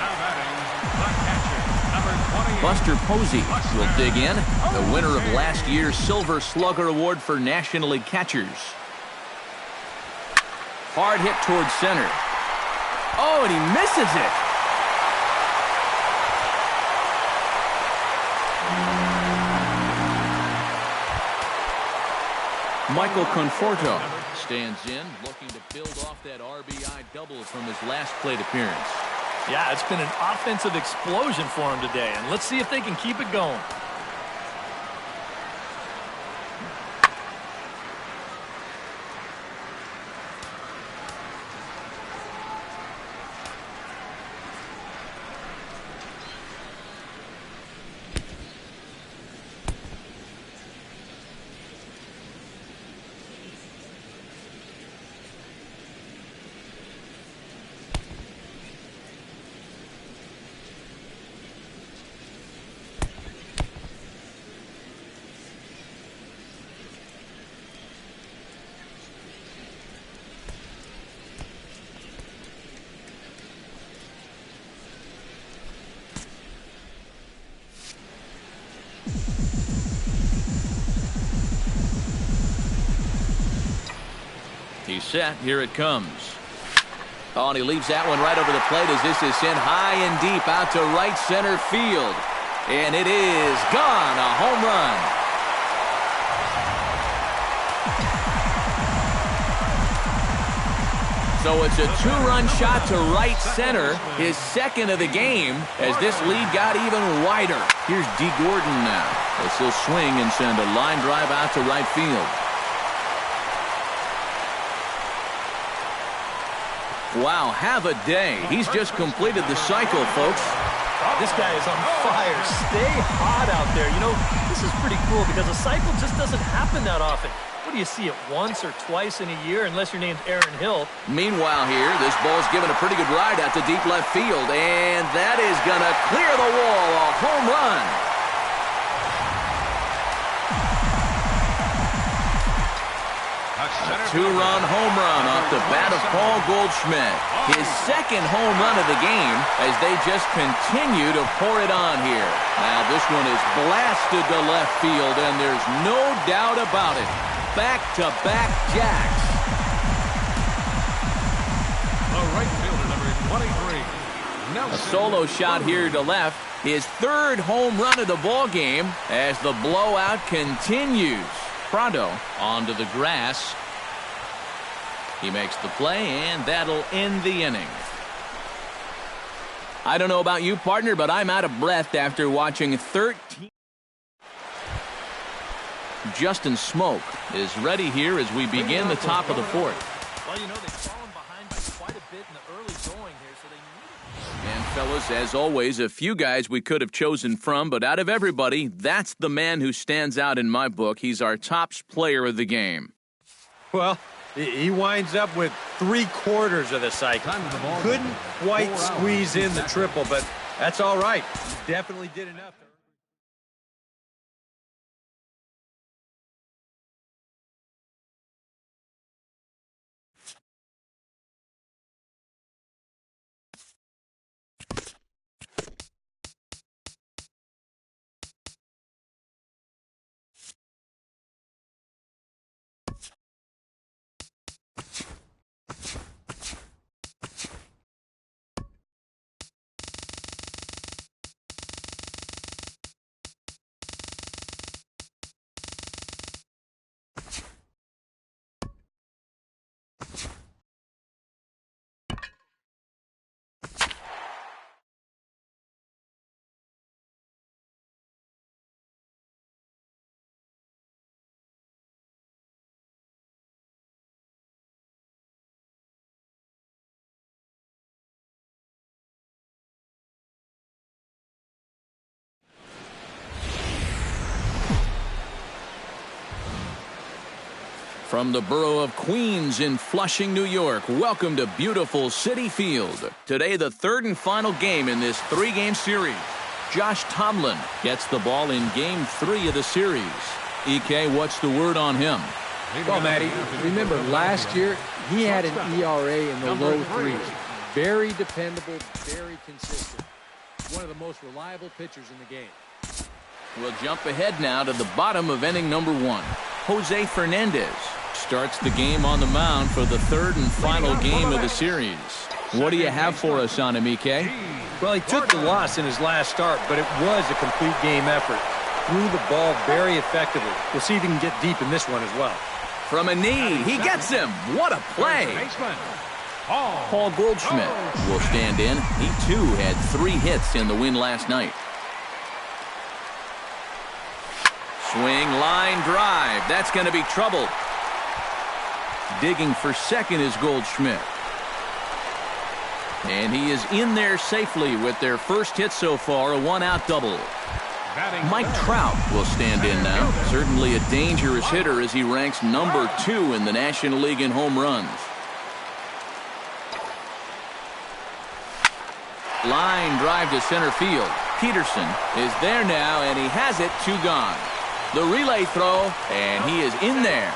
Buster Posey will dig in, the winner of last year's Silver Slugger Award for National League catchers. Hard hit towards center. Oh, and he misses it. Michael Conforto stands in, looking to build off that RBI double from his last plate appearance. Yeah, it's been an offensive explosion for him today, and let's see if they can keep it going. He's set. Here it comes. Oh, and he leaves that one right over the plate as this is sent high and deep out to right center field. And it is gone. A home run. So it's a two-run shot to right center, his second of the game, as this lead got even wider. Here's D. Gordon now. This will swing and send a line drive out to right field. Wow, have a day. He's just completed the cycle, folks. This guy is on fire. Stay hot out there. You know, this is pretty cool because a cycle just doesn't happen that often. What do you see it once or twice in a year unless your name's Aaron Hill? Meanwhile here, this ball's given a pretty good ride out to deep left field, and that is going to clear the wall. A home run. A two-run home run off the bat of Paul Goldschmidt. His second home run of the game as they just continue to pour it on here. Now this one is blasted to left field, and there's no doubt about it. Back-to-back jacks. The right fielder, number 23, A solo shot here to left. His third home run of the ball game as the blowout continues. Prado onto the grass. He makes the play, and that'll end the inning. I don't know about you, partner, but I'm out of breath after watching 13. Justin Smoke is ready here as we begin the top of the fourth. Well, you know, they've fallen behind by quite a bit in the early going here, so they need. And fellas, as always, a few guys we could have chosen from, but out of everybody, that's the man who stands out in my book. He's our top player of the game. Well, he winds up with 3/4 of the cycle. Couldn't quite squeeze in the triple, but that's all right. He definitely did enough. From the borough of Queens in Flushing, New York, welcome to beautiful Citi Field. Today, the third and final game in this 3-game series. Josh Tomlin gets the ball in Game 3 of the series. EK, what's the word on him? Well, Matty, remember last year, he had an ERA in the low 3s. Very dependable, very consistent. One of the most reliable pitchers in the game. We'll jump ahead now to the bottom of inning number 1. Jose Fernandez starts the game on the mound for the third and final game of the series. What do you have for us on him, EK? Well, he took the loss in his last start, but it was a complete game effort. Threw the ball very effectively. We'll see if he can get deep in this one as well. From a knee, he gets him. What a play. Paul Goldschmidt will stand in. He, too, had 3 hits in the win last night. Swing, line, drive. That's going to be trouble. Digging for second is Goldschmidt. And he is in there safely with their first hit so far, a 1-out double. Mike Trout will stand in now. Certainly a dangerous hitter as he ranks number 2 in the National League in home runs. Line drive to center field. Peterson is there now, and he has it, 2 gone. The relay throw, and he is in there.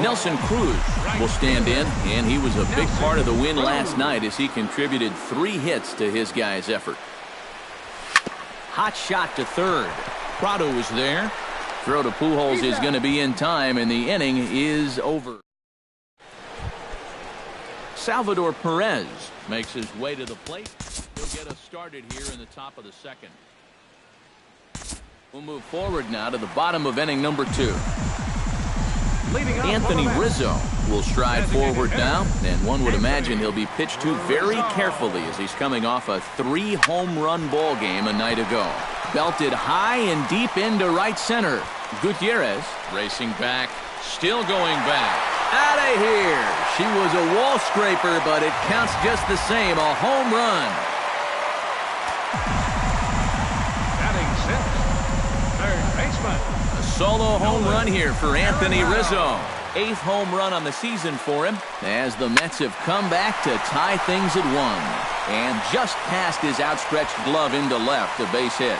Nelson Cruz will stand in, and he was a big part of the win last night as he contributed 3 hits to his guys' effort. Hot shot to third. Prado is there. Throw to Pujols is going to be in time, and the inning is over. Salvador Perez makes his way to the plate. He'll get us started here in the top of the second. We'll move forward now to the bottom of inning number 2. Anthony Rizzo will stride forward now, and one would imagine he'll be pitched to very carefully as he's coming off a 3-home-run ball game a night ago. Belted high and deep into right center. Gutierrez racing back, still going back. Out of here! She was a wall scraper, but it counts just the same, a home run. A solo home run here for Anthony Rizzo. 8th home run on the season for him as the Mets have come back to tie things at 1. And just past his outstretched glove into left, a base hit.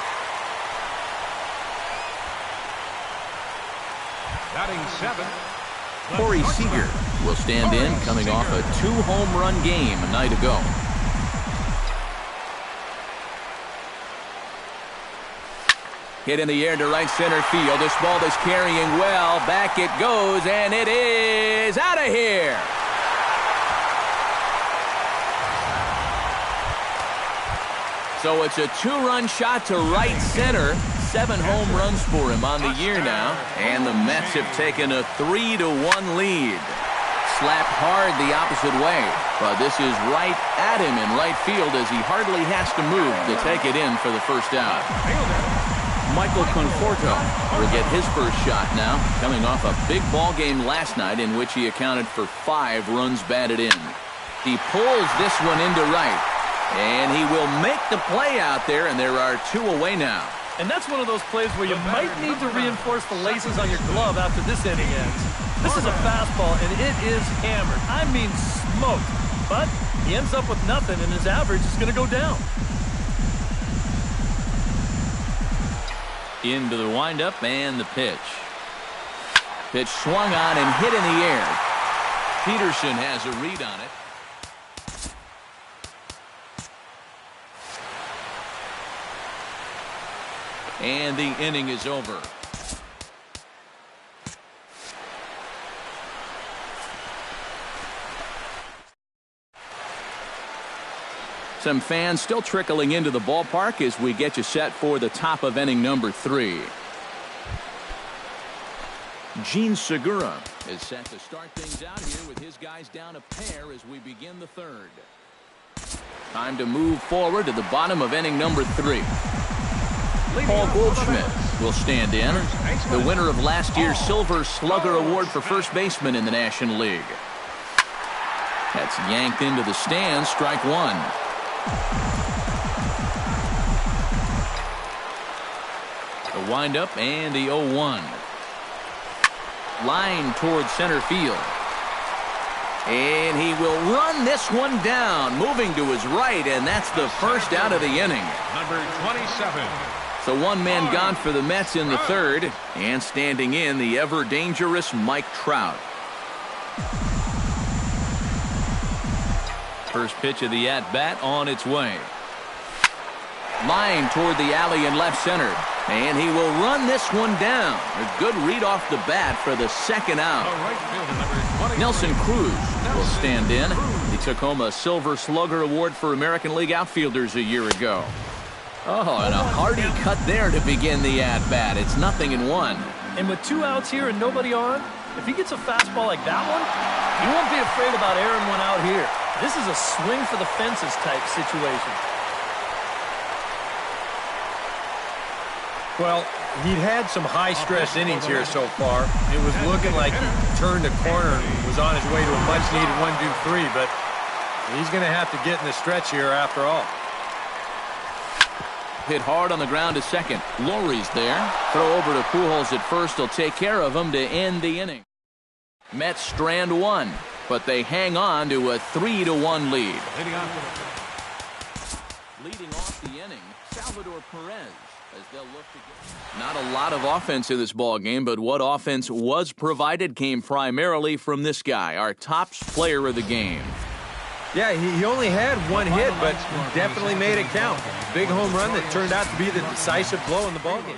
Batting 7th. Corey Seager will stand in, coming off a 2-home run game a night ago. Hit in the air to right center field. This ball is carrying well. Back it goes, and it is out of here. So it's a 2-run shot to right center. 7 home runs for him on the year now. And the Mets have taken a 3-1 lead. Slapped hard the opposite way. But this is right at him in right field as he hardly has to move to take it in for the first out. Michael Conforto will get his first shot now, coming off a big ball game last night in which he accounted for 5 runs batted in. He pulls this one into right, and he will make the play out there, and there are 2 away now. And that's one of those plays where you might need to reinforce the laces on your glove after this inning ends. This is a fastball, and it is hammered. I mean smoked. But he ends up with nothing, and his average is going to go down. Into the windup and the pitch. Pitch swung on and hit in the air. Peterson has a read on it. And the inning is over. Some fans still trickling into the ballpark as we get you set for the top of inning number 3. Gene Segura is set to start things out here with his guys down a pair as we begin the 3rd. Time to move forward to the bottom of inning number 3. Paul Goldschmidt will stand in, the winner of last year's Silver Slugger Award for first baseman in the National League. That's yanked into the stands, strike 1. The windup and the 0-1. Line towards center field. And he will run this one down, moving to his right, and that's the first out of the inning. Number 27. So 1 man gone for the Mets in the 3rd, and standing in the ever-dangerous Mike Trout. First pitch of the at-bat on its way. Line toward the alley in left center, and he will run this one down. A good read off the bat for the 2nd out. Nelson Cruz will stand in. He took home a Silver Slugger Award for American League outfielders a year ago. Oh, and a hearty cut there to begin the at-bat. It's 0-1. And with 2 outs here and nobody on, if he gets a fastball like that one, he won't be afraid about airing one out here. This is a swing for the fences type situation. Well, he'd had some high-stress innings here so far. It was looking like he turned a corner and was on his way to a much-needed 1-2-3, but he's going to have to get in the stretch here after all. Hit hard on the ground to second. Lowry's there. Throw over to Pujols at first. He'll take care of him to end the inning. Mets strand 1, but they hang on to a 3-1 lead. Leading off the inning, Salvador Perez. As they'll look to get... Not a lot of offense in this ball game, but what offense was provided came primarily from this guy, our top player of the game. Yeah, he only had 1 hit, but definitely made it count. Big home run that turned out to be the decisive blow in the ballgame.